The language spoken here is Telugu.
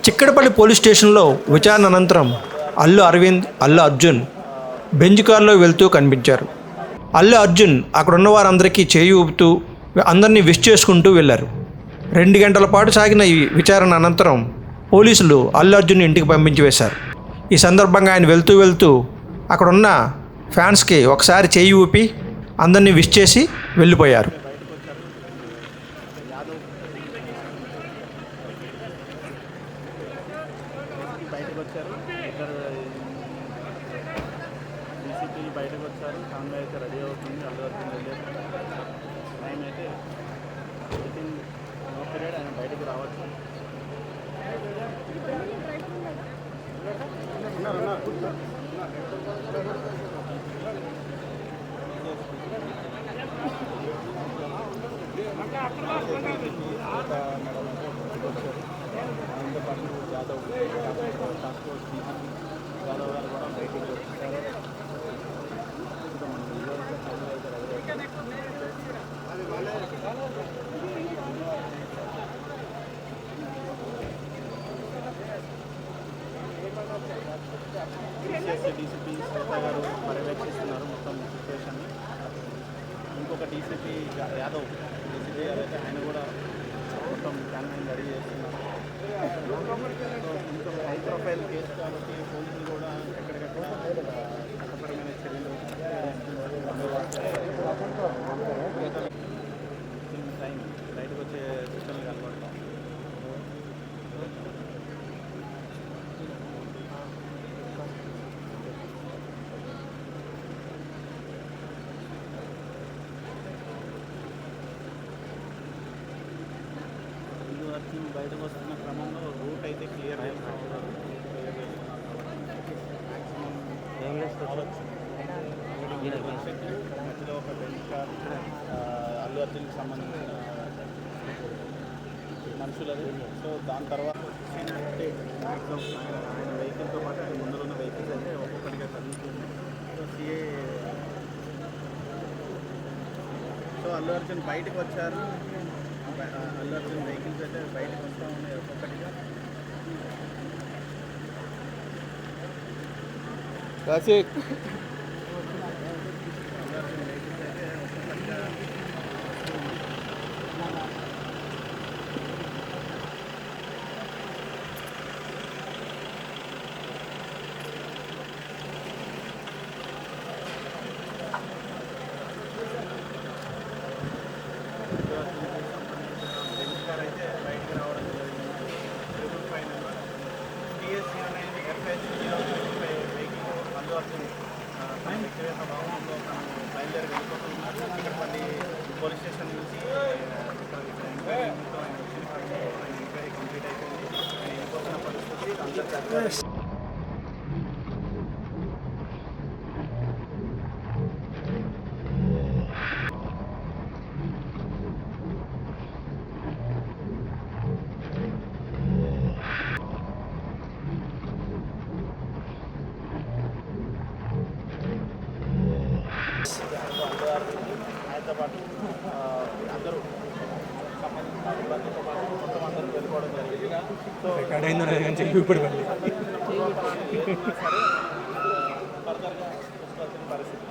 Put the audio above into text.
చిక్కడపల్లి పోలీస్ స్టేషన్లో విచారణ అనంతరం అల్లు అరవింద్, అల్లు అర్జున్ బెంజ్ కారులో వెళ్తూ కనిపించారు. అల్లు అర్జున్ అక్కడున్న వారందరికీ చేయి ఊపుతూ అందరినీ విష్ చేసుకుంటూ వెళ్ళారు. 2 గంటల పాటు సాగిన ఈ విచారణ అనంతరం పోలీసులు అల్లు అర్జున్ ఇంటికి పంపించి వేశారు. ఈ సందర్భంగా ఆయన వెళ్తూ వెళ్తూ అక్కడున్న ఫ్యాన్స్కి ఒకసారి చేయి ఊపి అందరినీ విష్ చేసి వెళ్ళిపోయారు. బయటకు వచ్చారు ఇద్దరు డీసీపీ బయటకు వచ్చారు. కాన్వాయ్ అయితే రెడీ అవుతుంది. అల్లు అర్జున్ వెళ్ళారు. టైం అయితే వితిన్ నో పీరియడ్ ఆయన బయటకు రావచ్చు. ఆయనతో పాటు జాదవ్ టాస్క్ ఫోర్స్ జాదవ్ గారు కూడా బయటికి వచ్చారు. డీసీపీ శ్వేత గారు పర్యవేక్షిస్తున్నారు మొత్తం సిచ్యువేషన్ని. ఇంకొక డీసీపీ యాదవ్ డీసీపీ గారు అయితే ఆయన కూడా మొత్తం క్యాన్వైన్ రెడీ చేస్తున్నారు. ఇంకొక హై ప్రొఫైల్ కేసు కాబట్టి పోలీసులు కూడా ఎక్కడికక్కడ చట్టపరమైన చర్యలు టైం బయటకు వచ్చే సిస్టమ్ కనబడతాం. బయటకు వస్తున్న క్రమంలో రూట్ అయితే క్లియర్ చేస్తున్నారు. మధ్యలో ఒక బెంచ్ కార్ అల్లు అర్జున్కి సంబంధించిన మనుషులది. సో దాని తర్వాత మ్యాక్సిమం ఆయన వెహికల్తో పాటు ఆయన ముందర ఉన్న వెహికల్స్ అయితే ఒక్కొక్కటిగా కదులుతుంది. So CA so Allu Arjun బయటకు వచ్చారు. అల్లు అర్జున్ వెహికల్స్ అయితే బయటకు వస్తూ ఉన్నాయి ఒక్కొక్కటిగా. అల్లు అర్జున్ వెహికల్స్ అయితే ఒక్కొక్కటిగా అయితే బయటకు రావడం జరిగింది. 555 number TS09 FH025 vehicle Allu Arjun తన వ్యక్తిగత వాహనంలో తను బయలుదేరి వెళ్ళిపోతున్నారు. చిక్కడపల్లి పోలీస్ స్టేషన్ నుంచి ఎంక్వైరీ ఆయన వచ్చిన క్రమంలో ఆయన ఎంక్వైరీ కంప్లీట్ అయిపోయింది. ఆయన వెళ్ళిపోతున్న పరిస్థితి అందరికీ ఆయనతో పాటు అందరూ సంబంధించిన ఇబ్బందితో పాటు మొత్తం అందరూ వెళ్ళిపోవడం జరిగింది. సో సరే ఫర్దర్గా చూసుకోవాల్సిన పరిస్థితి.